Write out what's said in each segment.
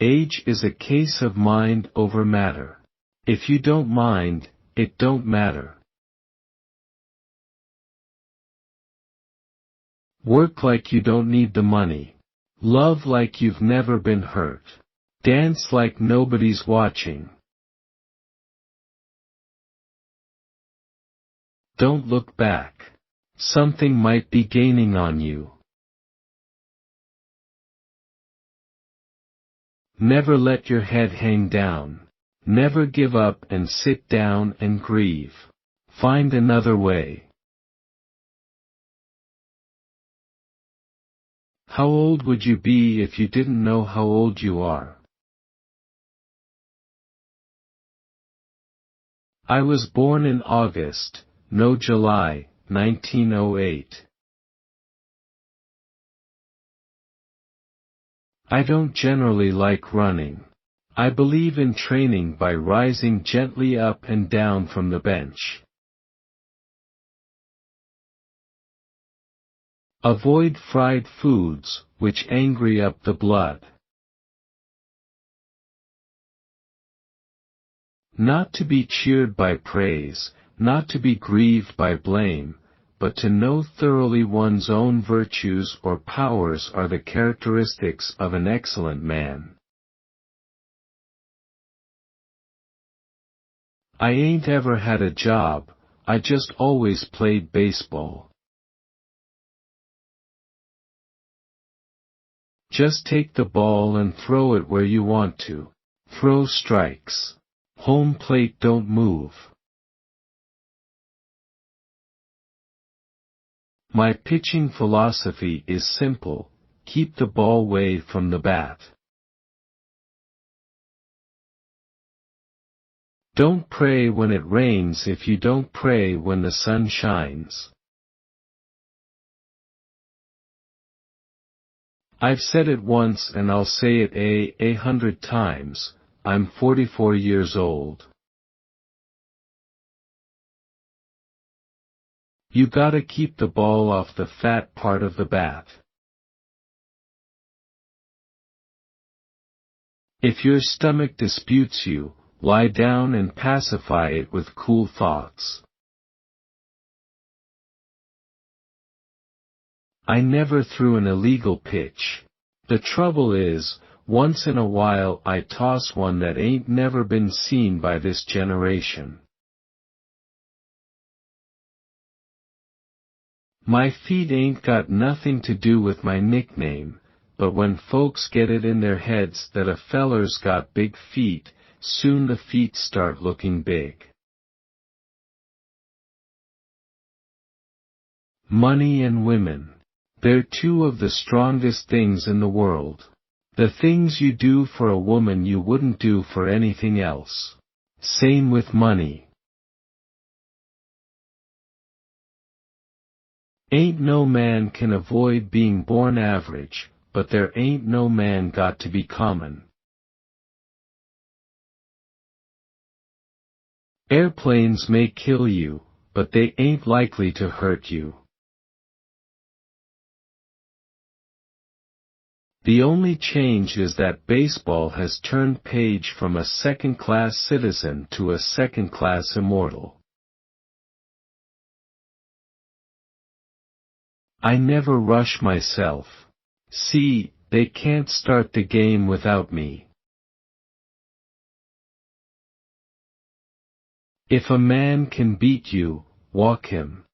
Age is a case of mind over matter. If you don't mind, it don't matter. Work like you don't need the money. Love like you've never been hurt. Dance like nobody's watching. Don't look back. Something might be gaining on you. Never let your head hang down. Never give up and sit down and grieve. Find another way. How old would you be if you didn't know how old you are? I was born in August, no July, 1908. I don't generally like running. I believe in training by rising gently up and down from the bench. Avoid fried foods, which angry up the blood. Not to be cheered by praise, not to be grieved by blame, but to know thoroughly one's own virtues or powers are the characteristics of an excellent man. I ain't ever had a job, I just always played baseball. Just take the ball and throw it where you want to. Throw strikes. Home plate don't move. My pitching philosophy is simple, keep the ball away from the bat. Don't pray when it rains if you don't pray when the sun shines. I've said it once and I'll say it 100 times, I'm 44 years old. You gotta keep the ball off the fat part of the bat. If your stomach disputes you, lie down and pacify it with cool thoughts. I never threw an illegal pitch. The trouble is, once in a while I toss one that ain't never been seen by this generation. My feet ain't got nothing to do with my nickname, but when folks get it in their heads that a feller's got big feet, soon the feet start looking big. Money and women. They're two of the strongest things in the world. The things you do for a woman you wouldn't do for anything else. Same with money. Ain't no man can avoid being born average, but there ain't no man got to be common. Airplanes may kill you, but they ain't likely to hurt you. The only change is that baseball has turned Paige from a second-class citizen to a second-class immortal. I never rush myself. See, they can't start the game without me. If a man can beat you, walk him.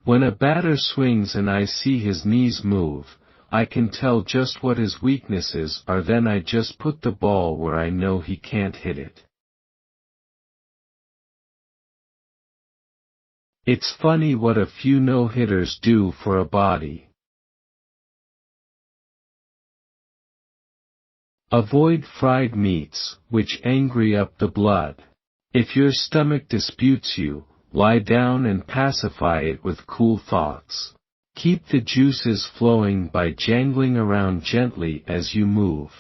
When a batter swings and I see his knees move, I can tell just what his weaknesses are, then I just put the ball where I know he can't hit it. It's funny what a few no-hitters do for a body. Avoid fried meats, which angry up the blood. If your stomach disputes you, lie down and pacify it with cool thoughts. Keep the juices flowing by jangling around gently as you move.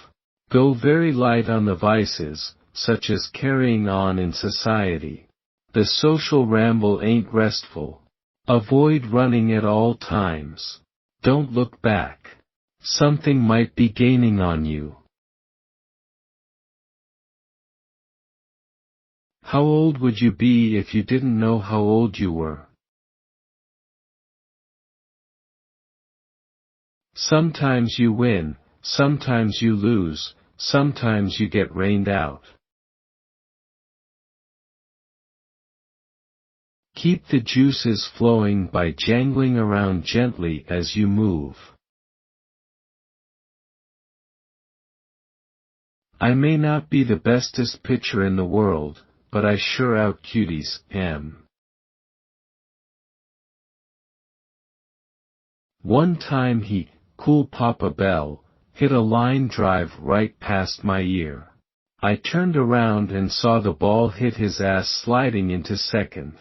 Go very light on the vices, such as carrying on in society. The social ramble ain't restful. Avoid running at all times. Don't look back. Something might be gaining on you. How old would you be if you didn't know how old you were? Sometimes you win, sometimes you lose, sometimes you get rained out. Keep the juices flowing by jangling around gently as you move. I may not be the bestest pitcher in the world, but I sure out cuties am. One time he, cool Papa Bell, hit a line drive right past my ear. I turned around and saw the ball hit his ass sliding into second.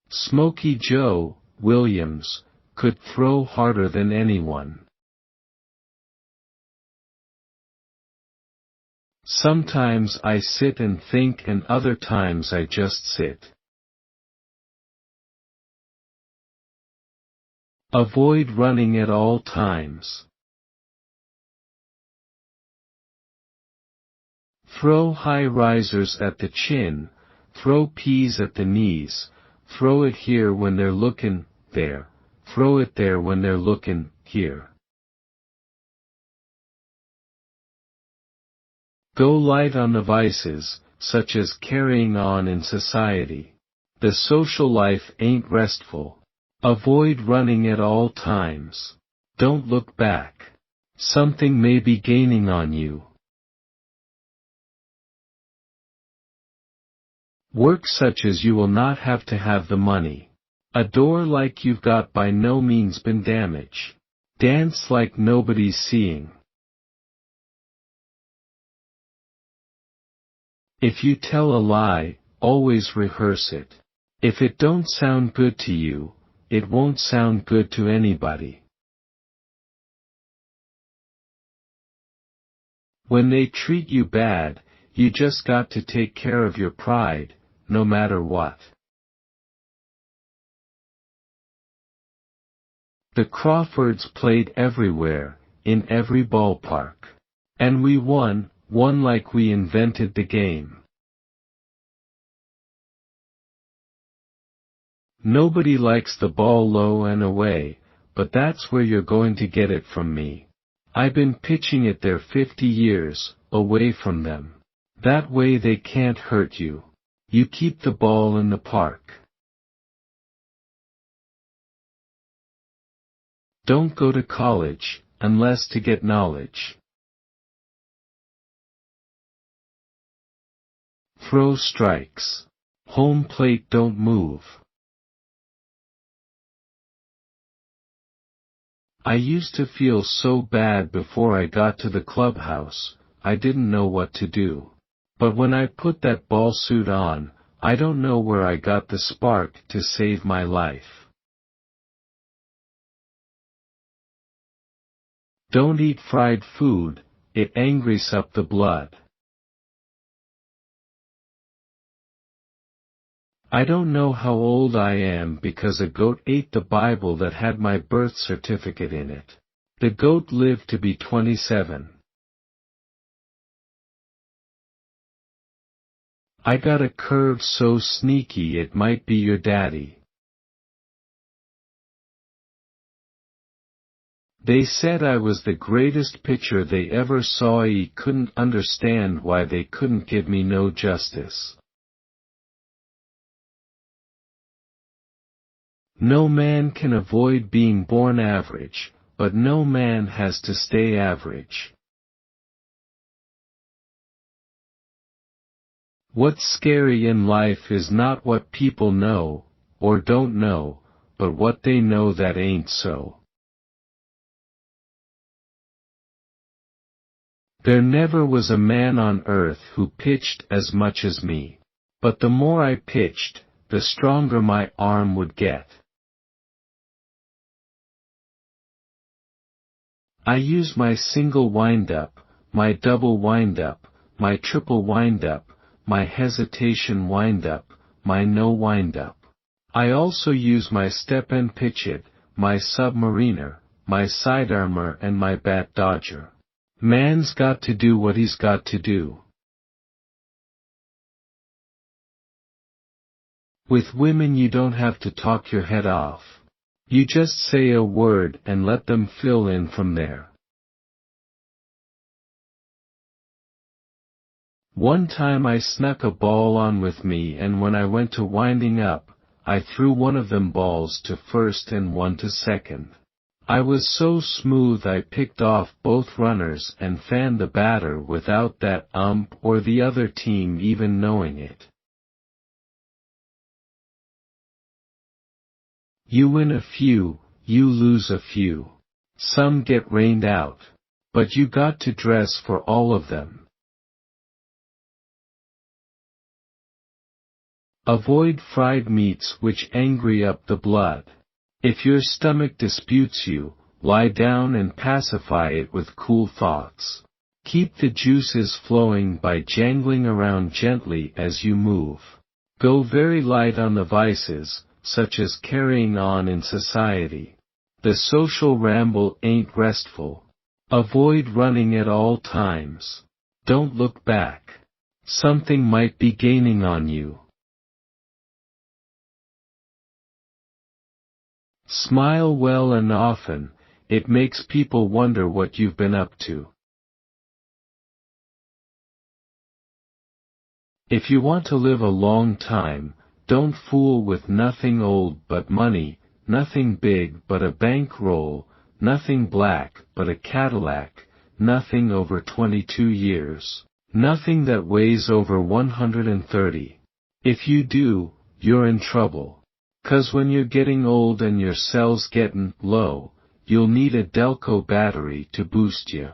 Smokey Joe Williams could throw harder than anyone. Sometimes I sit and think and other times I just sit. Avoid running at all times. Throw high risers at the chin, throw peas at the knees, throw it here when they're lookin' there, throw it there when they're lookin' here. Go light on the vices, such as carrying on in society. The social life ain't restful. Avoid running at all times. Don't look back. Something may be gaining on you. Work such as you will not have to have the money. Adore like you've got by no means been damaged. Dance like nobody's seeing. If you tell a lie, always rehearse it. If it don't sound good to you, it won't sound good to anybody. When they treat you bad, you just got to take care of your pride, no matter what. The Crawfords played everywhere, in every ballpark. And we won like we invented the game. Nobody likes the ball low and away, but that's where you're going to get it from me. I've been pitching it there 50 years, away from them. That way they can't hurt you. You keep the ball in the park. Don't go to college, unless to get knowledge. Throw strikes. Home plate don't move. I used to feel so bad before I got to the clubhouse, I didn't know what to do. But when I put that ball suit on, I don't know where I got the spark to save my life. Don't eat fried food, it angries up the blood. I don't know how old I am because a goat ate the Bible that had my birth certificate in it. The goat lived to be 27. I got a curve so sneaky it might be your daddy. They said I was the greatest pitcher they ever saw. I couldn't understand why they couldn't give me no justice. No man can avoid being born average, but no man has to stay average. What's scary in life is not what people know, or don't know, but what they know that ain't so. There never was a man on earth who pitched as much as me. But the more I pitched, the stronger my arm would get. I use my single windup, my double windup, my triple windup, my hesitation windup, my no windup. I also use my step and pitch it, my submariner, my sidearmer and my bat dodger. Man's got to do what he's got to do. With women you don't have to talk your head off. You just say a word and let them fill in from there. One time I snuck a ball on with me, and when I went to winding up, I threw one of them balls to first and one to second. I was so smooth I picked off both runners and fanned the batter without that ump or the other team even knowing it. You win a few, you lose a few. Some get rained out. But you got to dress for all of them. Avoid fried meats which angry up the blood. If your stomach disputes you, lie down and pacify it with cool thoughts. Keep the juices flowing by jangling around gently as you move. Go very light on the vices, such as carrying on in society. The social ramble ain't restful. Avoid running at all times. Don't look back. Something might be gaining on you. Smile well and often, it makes people wonder what you've been up to. If you want to live a long time, don't fool with nothing old but money, nothing big but a bankroll, nothing black but a Cadillac, nothing over 22 years, nothing that weighs over 130. If you do, you're in trouble. 'Cause when you're getting old and your cells getting low, you'll need a Delco battery to boost you.